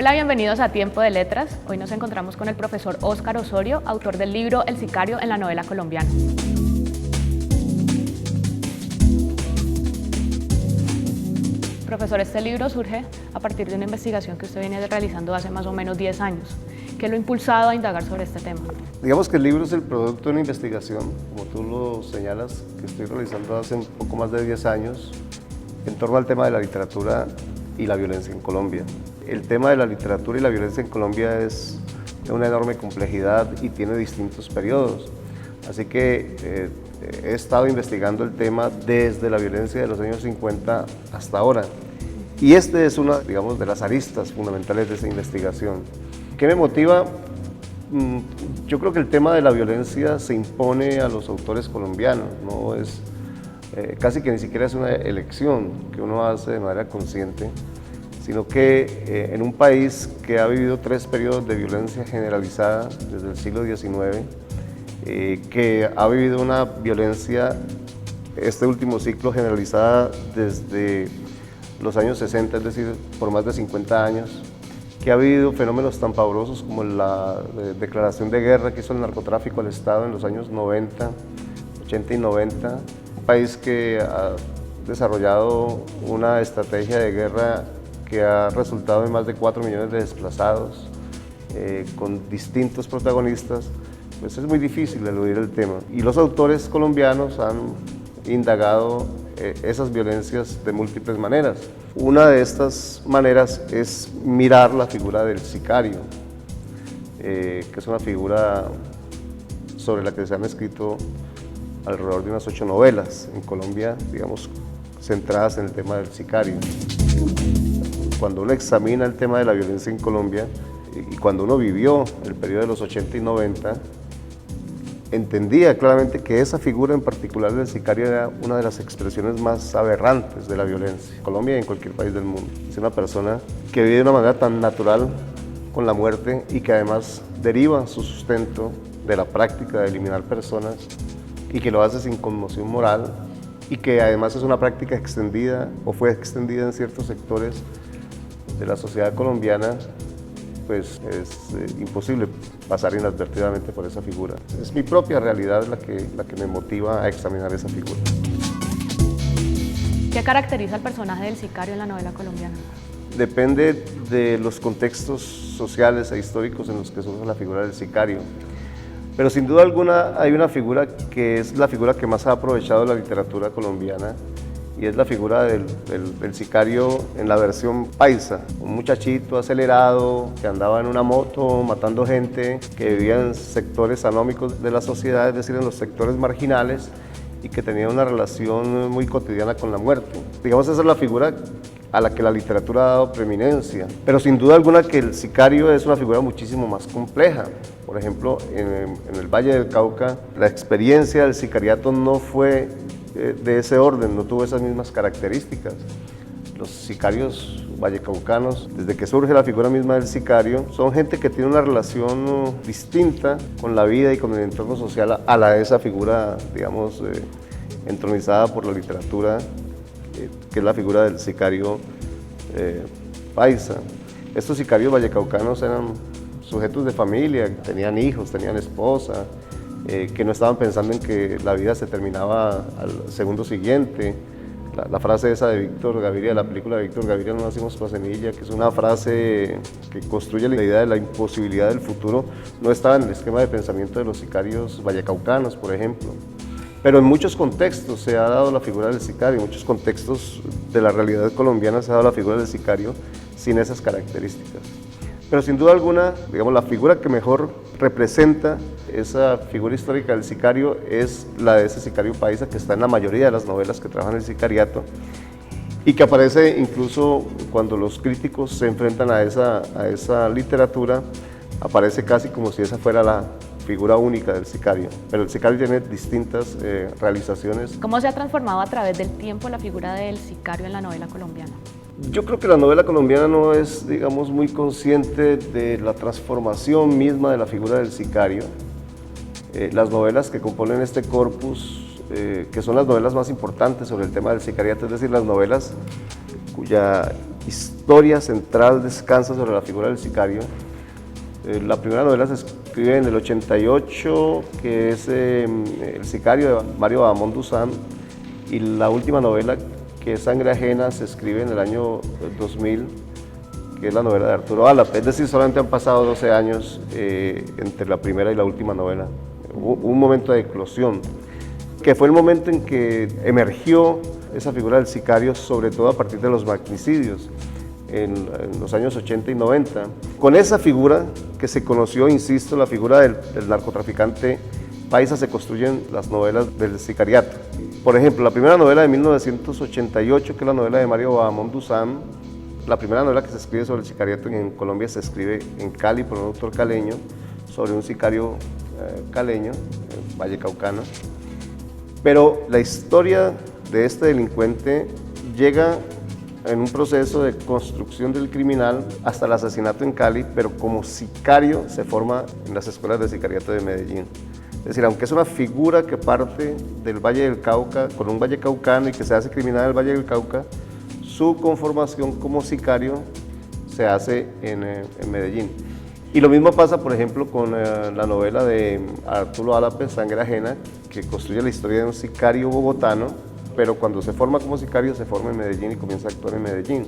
Hola, bienvenidos a Tiempo de Letras. Hoy nos encontramos con el profesor Óscar Osorio, autor del libro El sicario en la novela colombiana. Profesor, este libro surge a partir de una investigación que usted viene realizando hace más o menos 10 años. ¿Qué lo ha impulsado a indagar sobre este tema? Digamos que el libro es el producto de una investigación, como tú lo señalas, que estoy realizando hace un poco más de 10 años, en torno al tema de la literatura y la violencia en Colombia. El tema de la literatura y la violencia en Colombia es de una enorme complejidad y tiene distintos periodos. Así que he estado investigando el tema desde la violencia de los años 50 hasta ahora. Y este es una, digamos, de las aristas fundamentales de esa investigación. ¿Qué me motiva? Yo creo que el tema de la violencia se impone a los autores colombianos, no es, casi que ni siquiera es una elección que uno hace de manera consciente, sino que en un país que ha vivido 3 periodos de violencia generalizada desde el siglo XIX, que ha vivido una violencia, este último ciclo, generalizada desde los años 60, es decir, por más de 50 años, que ha habido fenómenos tan pavorosos como la declaración de guerra que hizo el narcotráfico al Estado en los años 90, 80 y 90, un país que ha desarrollado una estrategia de guerra que ha resultado en más de 4 millones de desplazados, con distintos protagonistas, pues es muy difícil eludir el tema. Y los autores colombianos han indagado esas violencias de múltiples maneras. Una de estas maneras es mirar la figura del sicario, que es una figura sobre la que se han escrito alrededor de unas 8 novelas en Colombia, digamos, centradas en el tema del sicario. Cuando uno examina el tema de la violencia en Colombia y cuando uno vivió el periodo de los 80 y 90, entendía claramente que esa figura en particular del sicario era una de las expresiones más aberrantes de la violencia en Colombia y en cualquier país del mundo. Es una persona que vive de una manera tan natural con la muerte y que además deriva su sustento de la práctica de eliminar personas y que lo hace sin conmoción moral y que además es una práctica extendida o fue extendida en ciertos sectores de la sociedad colombiana. Pues es imposible pasar inadvertidamente por esa figura. Es mi propia realidad la que me motiva a examinar esa figura. ¿Qué caracteriza al personaje del sicario en la novela colombiana? Depende de los contextos sociales e históricos en los que surge la figura del sicario. Pero sin duda alguna hay una figura que es la figura que más ha aprovechado la literatura colombiana, y es la figura del sicario en la versión paisa, un muchachito acelerado que andaba en una moto matando gente, que vivía en sectores anómicos de la sociedad, es decir, en los sectores marginales, y que tenía una relación muy cotidiana con la muerte. Digamos, esa es la figura a la que la literatura ha dado preeminencia, pero sin duda alguna que el sicario es una figura muchísimo más compleja. Por ejemplo, en el Valle del Cauca, la experiencia del sicariato no fue de ese orden, no tuvo esas mismas características. Los sicarios vallecaucanos, desde que surge la figura misma del sicario, son gente que tiene una relación distinta con la vida y con el entorno social a la de esa figura, digamos, entronizada por la literatura, que es la figura del sicario paisa. Estos sicarios vallecaucanos eran sujetos de familia, tenían hijos, tenían esposa, que no estaban pensando en que la vida se terminaba al segundo siguiente. La frase esa de Víctor Gaviria, de la película de Víctor Gaviria, No nacimos para semilla, que es una frase que construye la idea de la imposibilidad del futuro, no estaba en el esquema de pensamiento de los sicarios vallecaucanos, por ejemplo. Pero en muchos contextos se ha dado la figura del sicario, en muchos contextos de la realidad colombiana se ha dado la figura del sicario sin esas características. Pero sin duda alguna, digamos, la figura que mejor representa esa figura histórica del sicario es la de ese sicario paisa que está en la mayoría de las novelas que trabajan el sicariato y que aparece incluso cuando los críticos se enfrentan a esa literatura, aparece casi como si esa fuera la figura única del sicario. Pero el sicario tiene distintas realizaciones. ¿Cómo se ha transformado a través del tiempo la figura del sicario en la novela colombiana? Yo creo que la novela colombiana no es, digamos, muy consciente de la transformación misma de la figura del sicario. Las novelas que componen este corpus, que son las novelas más importantes sobre el tema del sicariato, es decir, las novelas cuya historia central descansa sobre la figura del sicario. La primera novela se escribe en el 88, que es El sicario de Mario Bahamonde Uzán, y la última novela, que es Sangre Ajena, se escribe en el año 2000, que es la novela de Arturo Álap. Es decir, solamente han pasado 12 años entre la primera y la última novela. Hubo un momento de eclosión, que fue el momento en que emergió esa figura del sicario, sobre todo a partir de los magnicidios, en los años 80 y 90. Con esa figura que se conoció, insisto, la figura del narcotraficante paisa, se construyen las novelas del sicariato. Por ejemplo, la primera novela de 1988, que es la novela de Mario Bahamonde Uzán, la primera novela que se escribe sobre el sicariato en Colombia se escribe en Cali por un autor caleño, sobre un sicario caleño, vallecaucano. Pero la historia de este delincuente llega en un proceso de construcción del criminal hasta el asesinato en Cali, pero como sicario se forma en las escuelas de sicariato de Medellín. Es decir, aunque es una figura que parte del Valle del Cauca, con un valle caucano, y que se hace criminal en el Valle del Cauca, su conformación como sicario se hace en Medellín. Y lo mismo pasa, por ejemplo, con la novela de Arturo Álap, Sangre Ajena, que construye la historia de un sicario bogotano, pero cuando se forma como sicario se forma en Medellín y comienza a actuar en Medellín.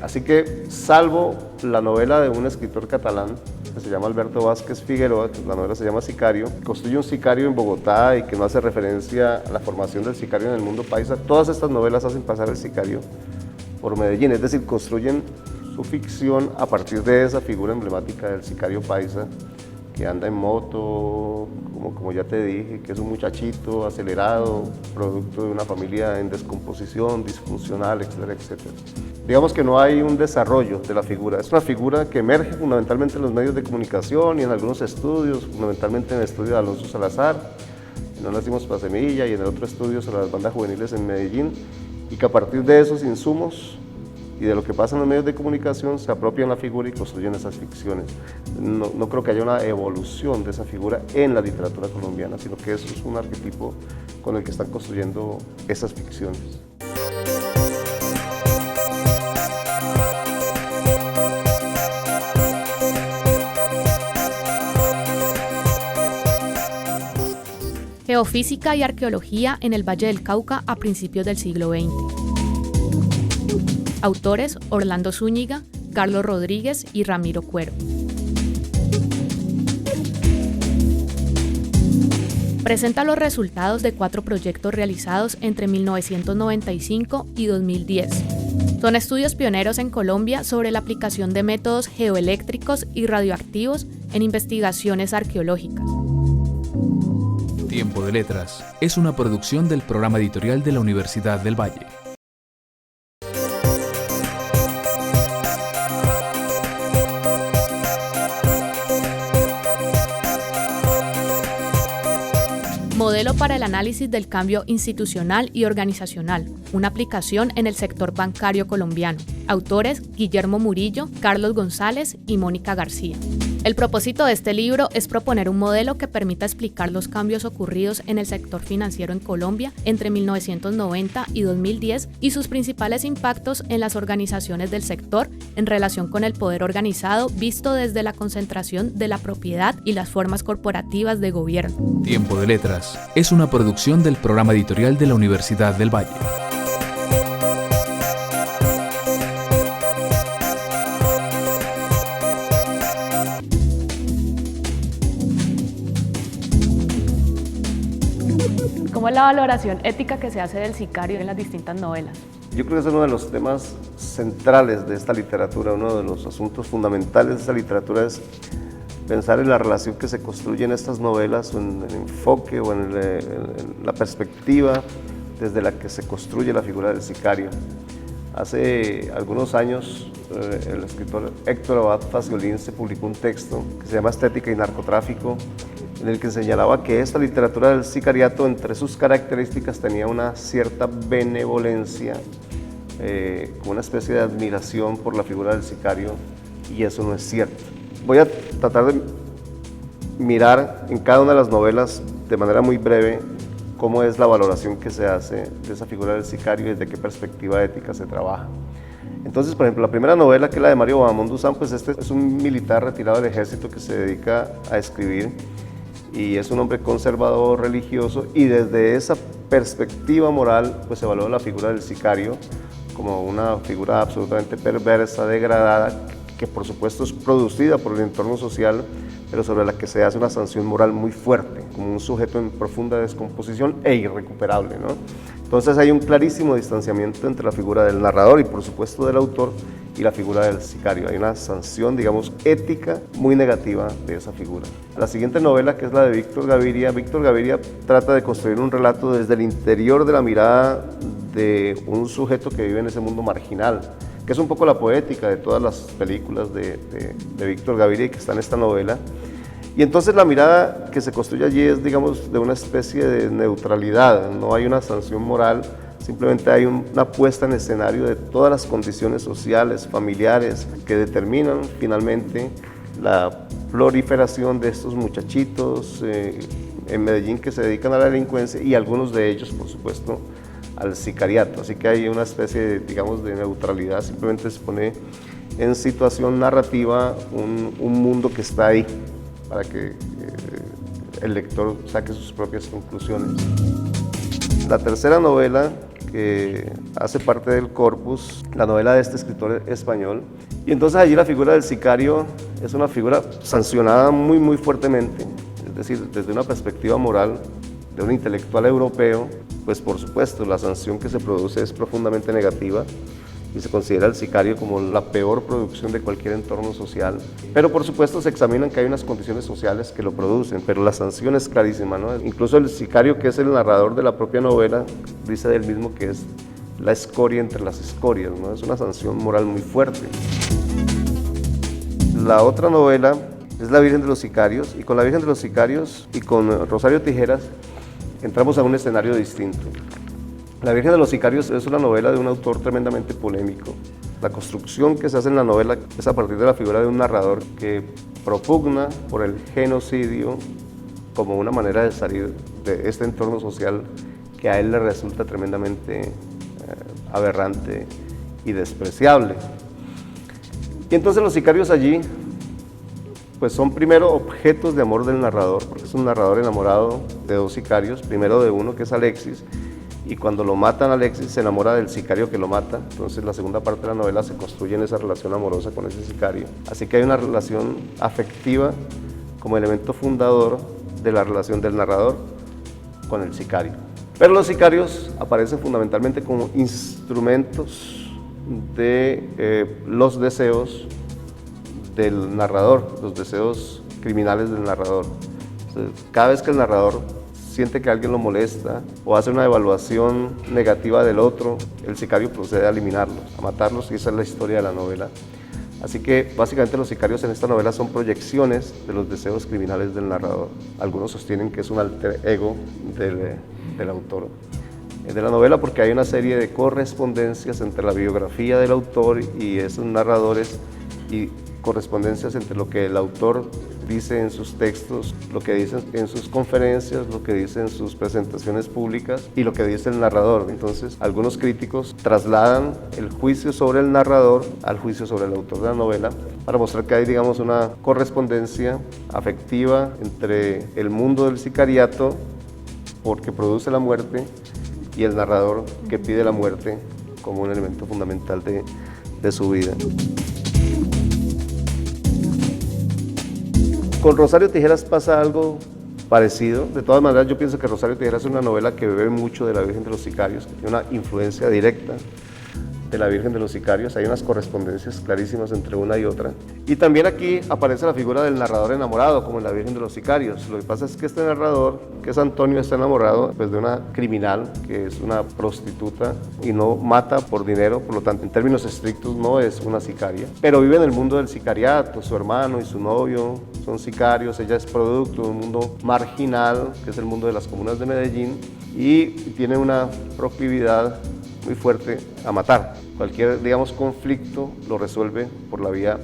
Así que, salvo la novela de un escritor catalán que se llama Alberto Vázquez Figueroa, que la novela se llama Sicario, construye un sicario en Bogotá y que no hace referencia a la formación del sicario en el mundo paisa, todas estas novelas hacen pasar el sicario por Medellín, es decir, construyen su ficción a partir de esa figura emblemática del sicario paisa, que anda en moto, como ya te dije, que es un muchachito acelerado, producto de una familia en descomposición, disfuncional, etcétera, etcétera. Digamos que no hay un desarrollo de la figura, es una figura que emerge fundamentalmente en los medios de comunicación y en algunos estudios, fundamentalmente en el estudio de Alonso Salazar, en No Nacimos para Semilla, y en el otro estudio sobre las bandas juveniles en Medellín, y que a partir de esos insumos y de lo que pasa en los medios de comunicación se apropian la figura y construyen esas ficciones. No creo que haya una evolución de esa figura en la literatura colombiana, sino que eso es un arquetipo con el que están construyendo esas ficciones. Geofísica y arqueología en el Valle del Cauca a principios del siglo XX. Autores: Orlando Zúñiga, Carlos Rodríguez y Ramiro Cuero. Presenta los resultados de 4 proyectos realizados entre 1995 y 2010. Son estudios pioneros en Colombia sobre la aplicación de métodos geoeléctricos y radioactivos en investigaciones arqueológicas. Tiempo de Letras es una producción del programa editorial de la Universidad del Valle. Modelo para el análisis del cambio institucional y organizacional, una aplicación en el sector bancario colombiano. Autores: Guillermo Murillo, Carlos González y Mónica García. El propósito de este libro es proponer un modelo que permita explicar los cambios ocurridos en el sector financiero en Colombia entre 1990 y 2010 y sus principales impactos en las organizaciones del sector en relación con el poder organizado visto desde la concentración de la propiedad y las formas corporativas de gobierno. Tiempo de Letras es una producción del programa editorial de la Universidad del Valle. ¿Cómo es la valoración ética que se hace del sicario en las distintas novelas? Yo creo que es uno de los temas centrales de esta literatura, uno de los asuntos fundamentales de esta literatura es pensar en la relación que se construye en estas novelas, o en el enfoque o en la perspectiva desde la que se construye la figura del sicario. Hace algunos años el escritor Héctor Abad Faciolín se publicó un texto que se llama Estética y Narcotráfico, en el que señalaba que esta literatura del sicariato, entre sus características, tenía una cierta benevolencia, como una especie de admiración por la figura del sicario, y eso no es cierto. Voy a tratar de mirar en cada una de las novelas de manera muy breve cómo es la valoración que se hace de esa figura del sicario y desde qué perspectiva ética se trabaja. Entonces, por ejemplo, la primera novela, que es la de Mario Bahamonde Uzán, pues este es un militar retirado del ejército que se dedica a escribir y es un hombre conservador, religioso, y desde esa perspectiva moral pues se evalúa la figura del sicario como una figura absolutamente perversa, degradada, que por supuesto es producida por el entorno social, pero sobre la que se hace una sanción moral muy fuerte, como un sujeto en profunda descomposición e irrecuperable, ¿no? Entonces hay un clarísimo distanciamiento entre la figura del narrador y por supuesto del autor y la figura del sicario. Hay una sanción, digamos, ética muy negativa de esa figura. La siguiente novela, que es la de Víctor Gaviria trata de construir un relato desde el interior de la mirada de un sujeto que vive en ese mundo marginal, que es un poco la poética de todas las películas de Víctor Gaviria y que está en esta novela. Y entonces la mirada que se construye allí es, digamos, de una especie de neutralidad, no hay una sanción moral, simplemente hay una puesta en escenario de todas las condiciones sociales, familiares, que determinan finalmente la proliferación de estos muchachitos en Medellín que se dedican a la delincuencia y algunos de ellos, por supuesto, al sicariato. Así que hay una especie de, digamos, de neutralidad, simplemente se pone en situación narrativa un mundo que está ahí para que el lector saque sus propias conclusiones. La tercera novela que hace parte del corpus, la novela de este escritor español, y entonces allí la figura del sicario es una figura sancionada muy fuertemente, es decir, desde una perspectiva moral de un intelectual europeo, pues por supuesto la sanción que se produce es profundamente negativa y se considera el sicario como la peor producción de cualquier entorno social. Pero por supuesto se examinan que hay unas condiciones sociales que lo producen, pero la sanción es clarísima, ¿no? Incluso el sicario, que es el narrador de la propia novela, dice del mismo que es la escoria entre las escorias, ¿no? Es una sanción moral muy fuerte. La otra novela es La Virgen de los Sicarios, y con La Virgen de los Sicarios y con Rosario Tijeras entramos a un escenario distinto. La Virgen de los Sicarios es una novela de un autor tremendamente polémico. La construcción que se hace en la novela es a partir de la figura de un narrador que propugna por el genocidio como una manera de salir de este entorno social que a él le resulta tremendamente aberrante y despreciable. Y entonces los sicarios allí pues son primero objetos de amor del narrador, porque es un narrador enamorado de dos sicarios, primero de uno que es Alexis, y cuando lo matan a Alexis se enamora del sicario que lo mata. Entonces la segunda parte de la novela se construye en esa relación amorosa con ese sicario. Así que hay una relación afectiva como elemento fundador de la relación del narrador con el sicario. Pero los sicarios aparecen fundamentalmente como instrumentos de los deseos del narrador, los deseos criminales del narrador. Entonces, cada vez que el narrador siente que alguien lo molesta o hace una evaluación negativa del otro, el sicario procede a eliminarlos, a matarlos, y esa es la historia de la novela. Así que básicamente los sicarios en esta novela son proyecciones de los deseos criminales del narrador. Algunos sostienen que es un alter ego del autor de la novela, porque hay una serie de correspondencias entre la biografía del autor y esos narradores, y correspondencias entre lo que el autor dice en sus textos, lo que dice en sus conferencias, lo que dice en sus presentaciones públicas y lo que dice el narrador. Entonces, algunos críticos trasladan el juicio sobre el narrador al juicio sobre el autor de la novela para mostrar que hay, digamos, una correspondencia afectiva entre el mundo del sicariato, porque produce la muerte, y el narrador, que pide la muerte como un elemento fundamental de su vida. Con Rosario Tijeras pasa algo parecido. De todas maneras, yo pienso que Rosario Tijeras es una novela que bebe mucho de La Virgen de los Sicarios, que tiene una influencia directa de La Virgen de los Sicarios. Hay unas correspondencias clarísimas entre una y otra. Y también aquí aparece la figura del narrador enamorado, como en La Virgen de los Sicarios. Lo que pasa es que este narrador, que es Antonio, está enamorado pues, de una criminal, que es una prostituta y no mata por dinero, por lo tanto, en términos estrictos, no es una sicaria. Pero vive en el mundo del sicariato, su hermano y su novio son sicarios, ella es producto de un mundo marginal, que es el mundo de las comunas de Medellín, y tiene una proclividad muy fuerte a matar. Cualquier, digamos, conflicto lo resuelve por la vía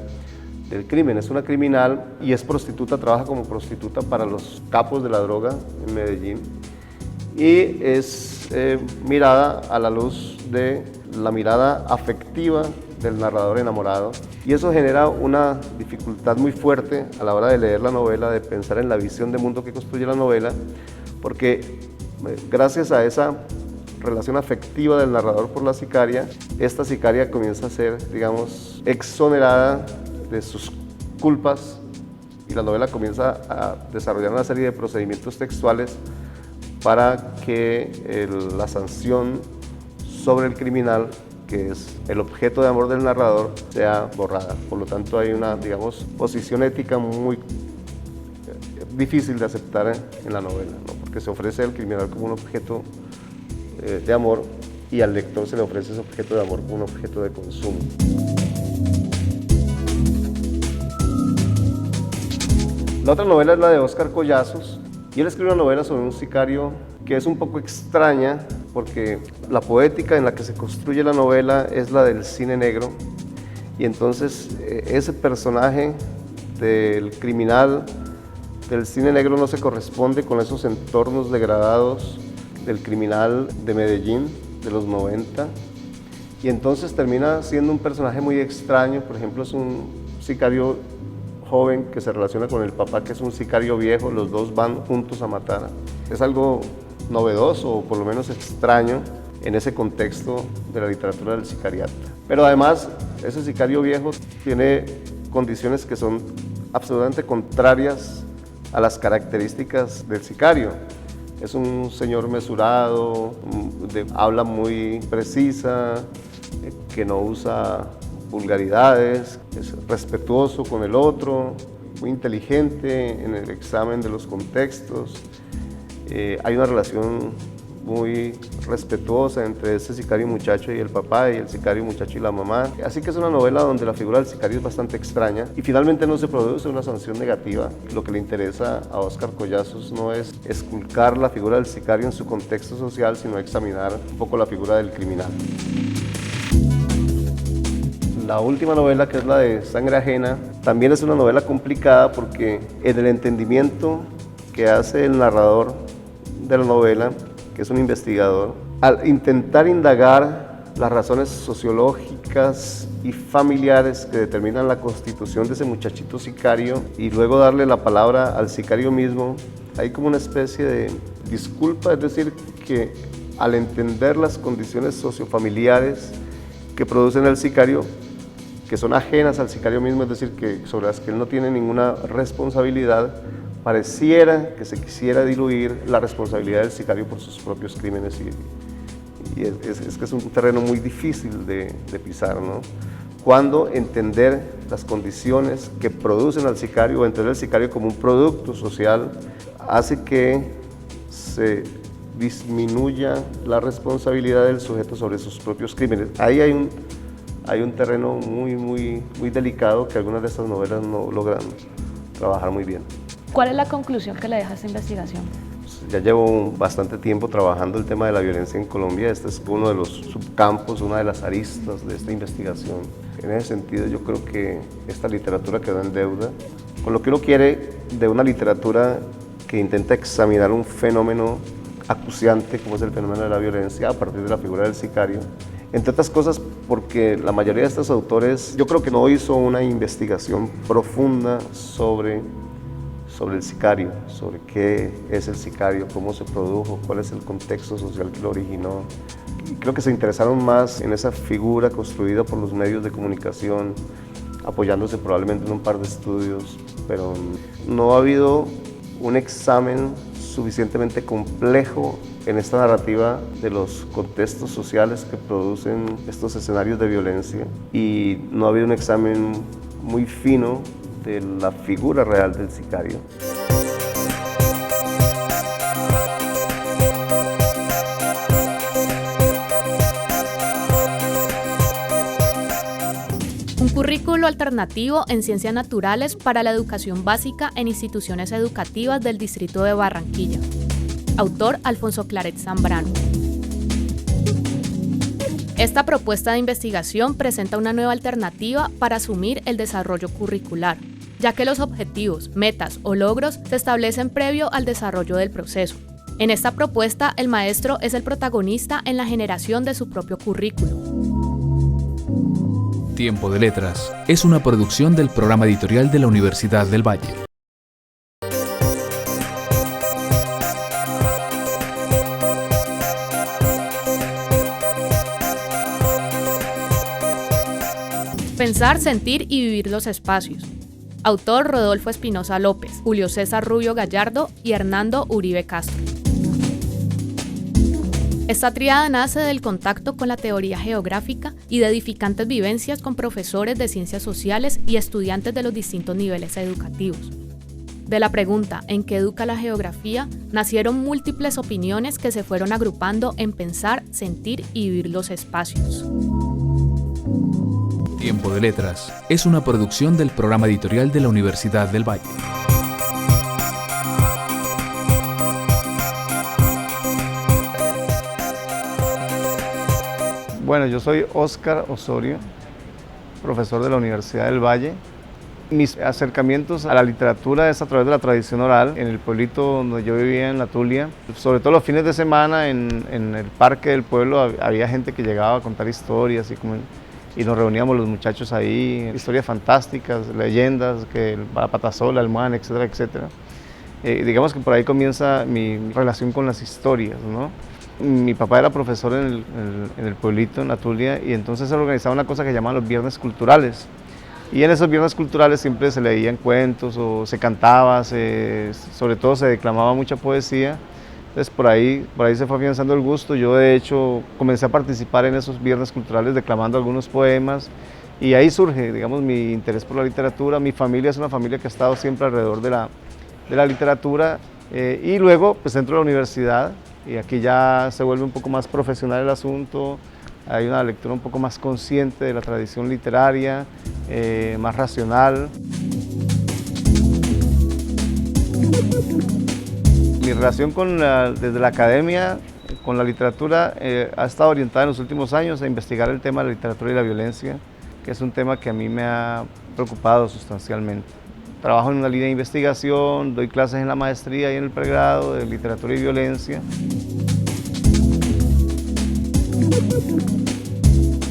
del crimen. Es una criminal y es prostituta, trabaja como prostituta para los capos de la droga en Medellín, y es mirada a la luz de la mirada afectiva del narrador enamorado, y eso genera una dificultad muy fuerte a la hora de leer la novela, de pensar en la visión de mundo que construye la novela, porque gracias a esa relación afectiva del narrador por la sicaria, esta sicaria comienza a ser, digamos, exonerada de sus culpas, y la novela comienza a desarrollar una serie de procedimientos textuales para que la sanción sobre el criminal, que es el objeto de amor del narrador, sea borrada. Por lo tanto, hay una, digamos, posición ética muy difícil de aceptar en la novela, ¿no? Porque se ofrece al criminal como un objeto de amor, y al lector se le ofrece ese objeto de amor como un objeto de consumo. La otra novela es la de Óscar Collazos, y él escribe una novela sobre un sicario que es un poco extraña, porque la poética en la que se construye la novela es la del cine negro, y entonces ese personaje del criminal del cine negro no se corresponde con esos entornos degradados del criminal de Medellín de los 90, y entonces termina siendo un personaje muy extraño. Por ejemplo, es un sicario joven que se relaciona con el papá, que es un sicario viejo, los dos van juntos a matar. Es algo novedoso, o por lo menos extraño, en ese contexto de la literatura del sicariato. Pero además, ese sicario viejo tiene condiciones que son absolutamente contrarias a las características del sicario. Es un señor mesurado, de habla muy precisa, que no usa vulgaridades, es respetuoso con el otro, muy inteligente en el examen de los contextos. Hay una relación muy respetuosa entre ese sicario muchacho y el papá, y el sicario muchacho y la mamá. Así que es una novela donde la figura del sicario es bastante extraña, y finalmente no se produce una sanción negativa. Lo que le interesa a Óscar Collazos no es esculcar la figura del sicario en su contexto social, sino examinar un poco la figura del criminal. La última novela, que es la de Sangre Ajena, también es una novela complicada, porque en el entendimiento que hace el narrador de la novela, que es un investigador, al intentar indagar las razones sociológicas y familiares que determinan la constitución de ese muchachito sicario, y luego darle la palabra al sicario mismo, hay como una especie de disculpa, es decir, que al entender las condiciones sociofamiliares que producen el sicario, que son ajenas al sicario mismo, es decir, que sobre las que él no tiene ninguna responsabilidad, pareciera que se quisiera diluir la responsabilidad del sicario por sus propios crímenes, y es que es un terreno muy difícil de pisar, ¿no? Cuando entender las condiciones que producen al sicario, o entender al sicario como un producto social, hace que se disminuya la responsabilidad del sujeto sobre sus propios crímenes. Ahí hay un terreno muy delicado que algunas de estas novelas no logran trabajar muy bien. ¿Cuál es la conclusión que le deja esta investigación? Ya llevo bastante tiempo trabajando el tema de la violencia en Colombia. Este es uno de los subcampos, una de las aristas de esta investigación. En ese sentido, yo creo que esta literatura quedó en deuda con lo que uno quiere de una literatura que intenta examinar un fenómeno acuciante como es el fenómeno de la violencia a partir de la figura del sicario. Entre otras cosas porque la mayoría de estos autores, yo creo que no hizo una investigación profunda sobre el sicario, sobre qué es el sicario, cómo se produjo, cuál es el contexto social que lo originó. Y creo que se interesaron más en esa figura construida por los medios de comunicación, apoyándose probablemente en un par de estudios, pero no ha habido un examen suficientemente complejo en esta narrativa de los contextos sociales que producen estos escenarios de violencia, y no ha habido un examen muy fino de la figura real del sicario. Un currículo alternativo en ciencias naturales para la educación básica en instituciones educativas del distrito de Barranquilla. Autor Alfonso Claret Zambrano. Esta propuesta de investigación presenta una nueva alternativa para asumir el desarrollo curricular, ya que los objetivos, metas o logros se establecen previo al desarrollo del proceso. En esta propuesta, el maestro es el protagonista en la generación de su propio currículo. Tiempo de Letras es una producción del programa editorial de la Universidad del Valle. Pensar, sentir y vivir los espacios. Autor Rodolfo Espinosa López, Julio César Rubio Gallardo y Hernando Uribe Castro. Esta tríada nace del contacto con la teoría geográfica y de edificantes vivencias con profesores de ciencias sociales y estudiantes de los distintos niveles educativos. De la pregunta ¿en qué educa la geografía?, nacieron múltiples opiniones que se fueron agrupando en pensar, sentir y vivir los espacios. Tiempo de Letras es una producción del programa editorial de la Universidad del Valle. Bueno, yo soy Óscar Osorio, profesor de la Universidad del Valle. Mis acercamientos a la literatura es a través de la tradición oral. En el pueblito donde yo vivía, en La Tulia, sobre todo los fines de semana en el parque del pueblo había gente que llegaba a contar historias y nos reuníamos los muchachos ahí, historias fantásticas, leyendas, que la patasola, el man, etcétera, etcétera. Digamos que por ahí comienza mi relación con las historias, ¿no? Mi papá era profesor en el pueblito, en La Tulia, y entonces se organizaba una cosa que llamaban los viernes culturales. Y en esos viernes culturales siempre se leían cuentos o se cantaba, sobre todo se declamaba mucha poesía. Entonces por ahí se fue afianzando el gusto. Yo de hecho comencé a participar en esos viernes culturales declamando algunos poemas y ahí surge, digamos, mi interés por la literatura. Mi familia es una familia que ha estado siempre alrededor de la literatura y luego pues entro a la universidad y aquí ya se vuelve un poco más profesional el asunto. Hay una lectura un poco más consciente de la tradición literaria, más racional. Mi relación desde la academia con la literatura ha estado orientada en los últimos años a investigar el tema de la literatura y la violencia, que es un tema que a mí me ha preocupado sustancialmente. Trabajo en una línea de investigación, doy clases en la maestría y en el pregrado de literatura y violencia.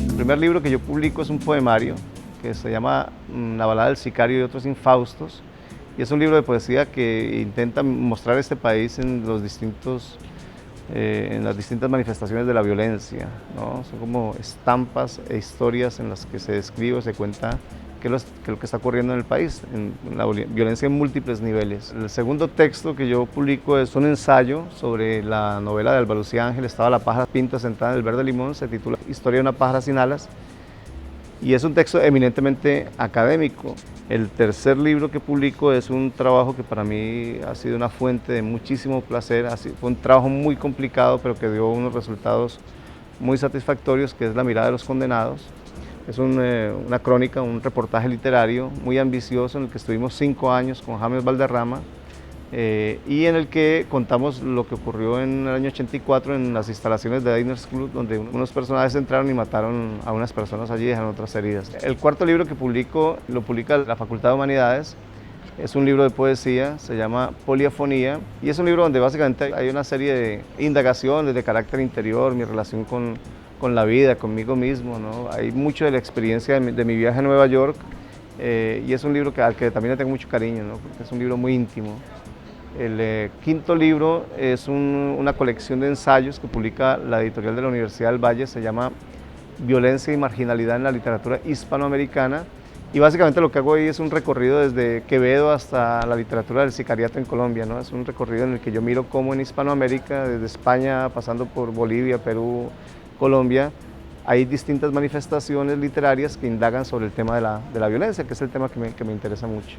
El primer libro que yo publico es un poemario que se llama La balada del sicario y otros infaustos. Y es un libro de poesía que intenta mostrar este país en las distintas manifestaciones de la violencia, ¿no? Son como estampas e historias en las que se describe, se cuenta qué es lo que está ocurriendo en el país, en la violencia en múltiples niveles. El segundo texto que yo publico es un ensayo sobre la novela de Alba Lucía Ángel, Estaba la pájara pinta sentada en el verde limón, se titula Historia de una pájara sin alas, y es un texto eminentemente académico. El tercer libro que publico es un trabajo que para mí ha sido una fuente de muchísimo placer, fue un trabajo muy complicado pero que dio unos resultados muy satisfactorios, que es La mirada de los condenados. Es una crónica, un reportaje literario muy ambicioso en el que estuvimos 5 años con James Valderrama y en el que contamos lo que ocurrió en el año 84 en las instalaciones de Diners Club, donde unos personajes entraron y mataron a unas personas allí y dejaron otras heridas. El cuarto libro que publico lo publica la Facultad de Humanidades. Es un libro de poesía, se llama Polifonía, y es un libro donde básicamente hay una serie de indagaciones de carácter interior, mi relación con la vida, conmigo mismo, ¿no? Hay mucho de la experiencia de mi viaje a Nueva York y es un libro al que también le tengo mucho cariño, ¿no? Porque es un libro muy íntimo. El quinto libro es una colección de ensayos que publica la editorial de la Universidad del Valle, se llama Violencia y marginalidad en la literatura hispanoamericana, y básicamente lo que hago ahí es un recorrido desde Quevedo hasta la literatura del sicariato en Colombia, ¿no? Es un recorrido en el que yo miro cómo en Hispanoamérica, desde España, pasando por Bolivia, Perú, Colombia, hay distintas manifestaciones literarias que indagan sobre el tema de la violencia, que es el tema que me interesa mucho.